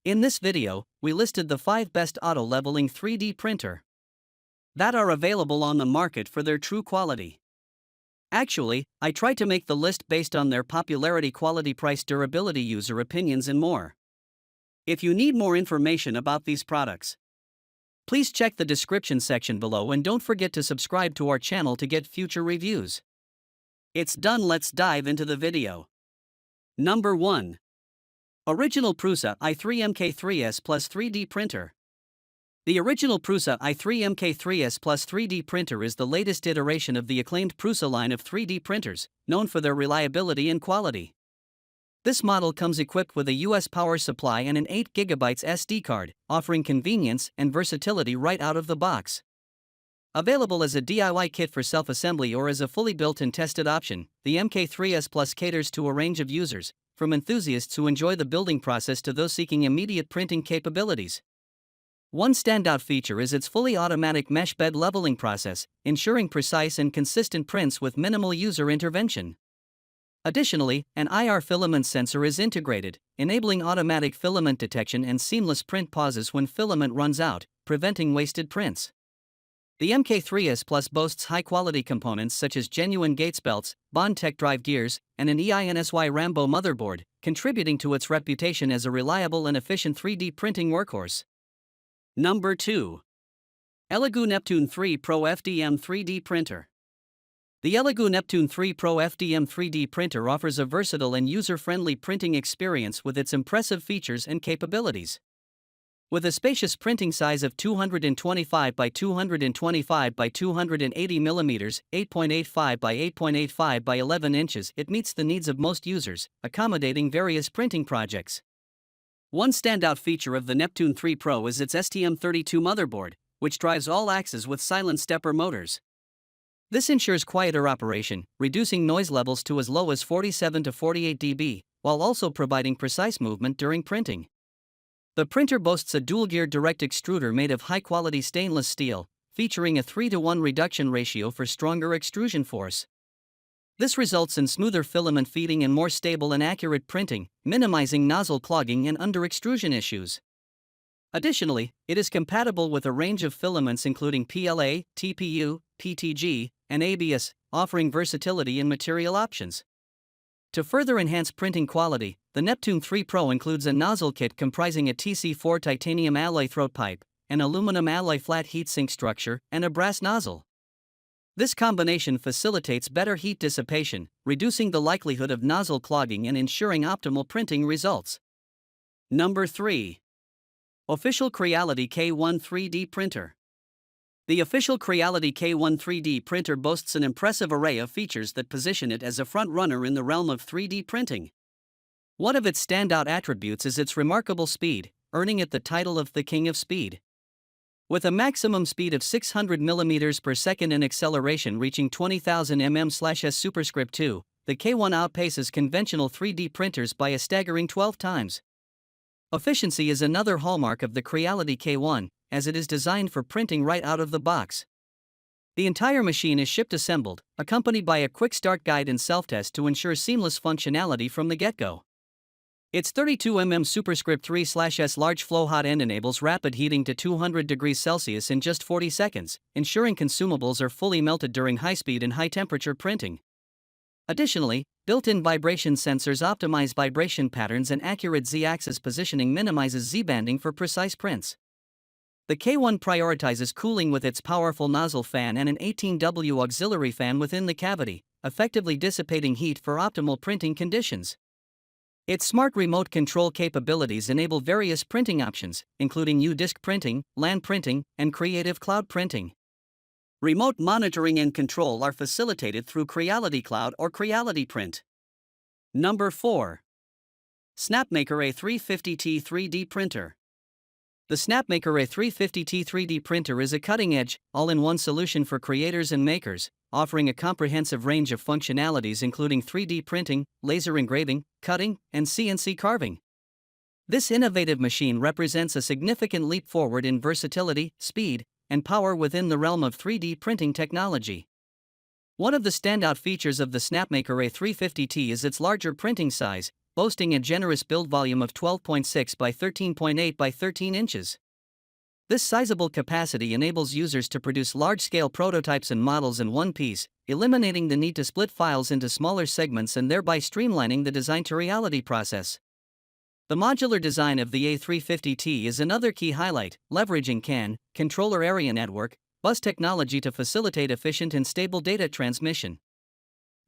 In this video, we listed the 5 best auto-leveling 3D printer that are available on the market for their true quality. Actually, I tried to make the list based on their popularity, quality, price, durability, user opinions, and more. If you need more information about these products, please check the description section below and don't forget to subscribe to our channel to get future reviews. It's done, let's dive into the video. Number 1. Original Prusa i3 MK3S Plus 3D Printer. The original Prusa i3 MK3S Plus 3D printer is the latest iteration of the acclaimed Prusa line of 3D printers, known for their reliability and quality. This model comes equipped with a US power supply and an 8GB SD card, offering convenience and versatility right out of the box. Available as a DIY kit for self-assembly or as a fully built and tested option, the MK3S Plus caters to a range of users, from enthusiasts who enjoy the building process to those seeking immediate printing capabilities. One standout feature is its fully automatic mesh bed leveling process, ensuring precise and consistent prints with minimal user intervention. Additionally, an IR filament sensor is integrated, enabling automatic filament detection and seamless print pauses when filament runs out, preventing wasted prints. The MK3S Plus boasts high-quality components such as genuine Gates belts, Bondtech drive gears, and an EINSY Rambo motherboard, contributing to its reputation as a reliable and efficient 3D printing workhorse. Number 2. ELEGOO Neptune 3 Pro FDM 3D Printer. The ELEGOO Neptune 3 Pro FDM 3D printer offers a versatile and user-friendly printing experience with its impressive features and capabilities. With a spacious printing size of 225 by 225 by 280 mm, 8.85 by 8.85 by 11 inches, it meets the needs of most users, accommodating various printing projects. One standout feature of the Neptune 3 Pro is its STM32 motherboard, which drives all axes with silent stepper motors. This ensures quieter operation, reducing noise levels to as low as 47 to 48 dB, while also providing precise movement during printing. The printer boasts a dual-geared direct extruder made of high-quality stainless steel, featuring a 3:1 reduction ratio for stronger extrusion force. This results in smoother filament feeding and more stable and accurate printing, minimizing nozzle clogging and under-extrusion issues. Additionally, it is compatible with a range of filaments including PLA, TPU, PTG, and ABS, offering versatility in material options. To further enhance printing quality, the Neptune 3 Pro includes a nozzle kit comprising a TC4 titanium alloy throat pipe, an aluminum alloy flat heatsink structure, and a brass nozzle. This combination facilitates better heat dissipation, reducing the likelihood of nozzle clogging and ensuring optimal printing results. Number 3. Official Creality K1 3D Printer. The official Creality K1 3D printer boasts an impressive array of features that position it as a front-runner in the realm of 3D printing. One of its standout attributes is its remarkable speed, earning it the title of the King of Speed. With a maximum speed of 600 mm per second and acceleration reaching 20,000 mm/s superscript 2, the K1 outpaces conventional 3D printers by a staggering 12 times. Efficiency is another hallmark of the Creality K1, as it is designed for printing right out of the box. The entire machine is shipped assembled, accompanied by a quick start guide and self-test to ensure seamless functionality from the get-go. Its 32 mm superscript 3/S large flow hot end enables rapid heating to 200 degrees Celsius in just 40 seconds, ensuring consumables are fully melted during high-speed and high-temperature printing. Additionally, built-in vibration sensors optimize vibration patterns and accurate Z-axis positioning minimizes Z-banding for precise prints. The K1 prioritizes cooling with its powerful nozzle fan and an 18W auxiliary fan within the cavity, effectively dissipating heat for optimal printing conditions. Its smart remote control capabilities enable various printing options, including U-disk printing, LAN printing, and Creative Cloud printing. Remote monitoring and control are facilitated through Creality Cloud or Creality Print. Number 4. Snapmaker A350T 3D Printer. The Snapmaker A350T 3D printer is a cutting-edge, all-in-one solution for creators and makers, offering a comprehensive range of functionalities including 3D printing, laser engraving, cutting, and CNC carving. This innovative machine represents a significant leap forward in versatility, speed, and power within the realm of 3D printing technology. One of the standout features of the Snapmaker A350T is its larger printing size, boasting a generous build volume of 12.6 by 13.8 by 13 inches. This sizable capacity enables users to produce large-scale prototypes and models in one piece, eliminating the need to split files into smaller segments and thereby streamlining the design-to-reality process. The modular design of the A350T is another key highlight, leveraging CAN, controller area network, bus technology to facilitate efficient and stable data transmission.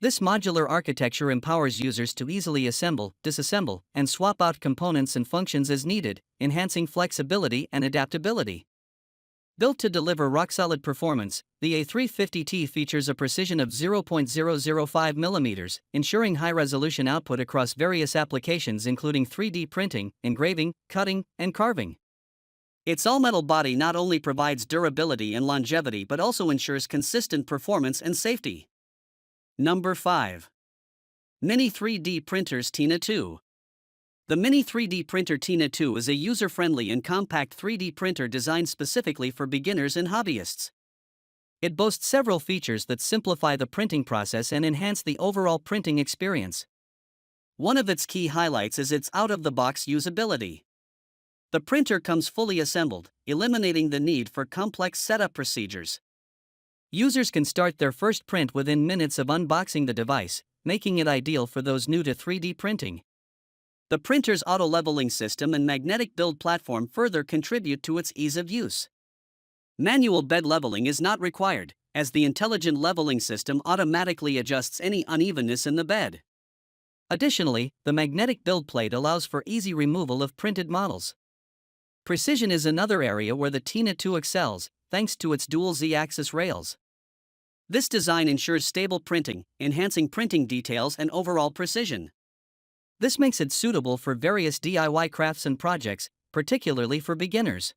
This modular architecture empowers users to easily assemble, disassemble, and swap out components and functions as needed, enhancing flexibility and adaptability. Built to deliver rock-solid performance, the A350T features a precision of 0.005 mm, ensuring high-resolution output across various applications including 3D printing, engraving, cutting, and carving. Its all-metal body not only provides durability and longevity but also ensures consistent performance and safety. Number 5. Mini 3D Printers TINA 2. The Mini 3D Printer TINA 2 is a user-friendly and compact 3D printer designed specifically for beginners and hobbyists. It boasts several features that simplify the printing process and enhance the overall printing experience. One of its key highlights is its out-of-the-box usability. The printer comes fully assembled, eliminating the need for complex setup procedures. Users can start their first print within minutes of unboxing the device, making it ideal for those new to 3D printing. The printer's auto-leveling system and magnetic build platform further contribute to its ease of use. Manual bed leveling is not required, as the intelligent leveling system automatically adjusts any unevenness in the bed. Additionally, the magnetic build plate allows for easy removal of printed models. Precision is another area where the TINA 2 excels, thanks to its dual Z-axis rails. This design ensures stable printing, enhancing printing details and overall precision. This makes it suitable for various DIY crafts and projects, particularly for beginners.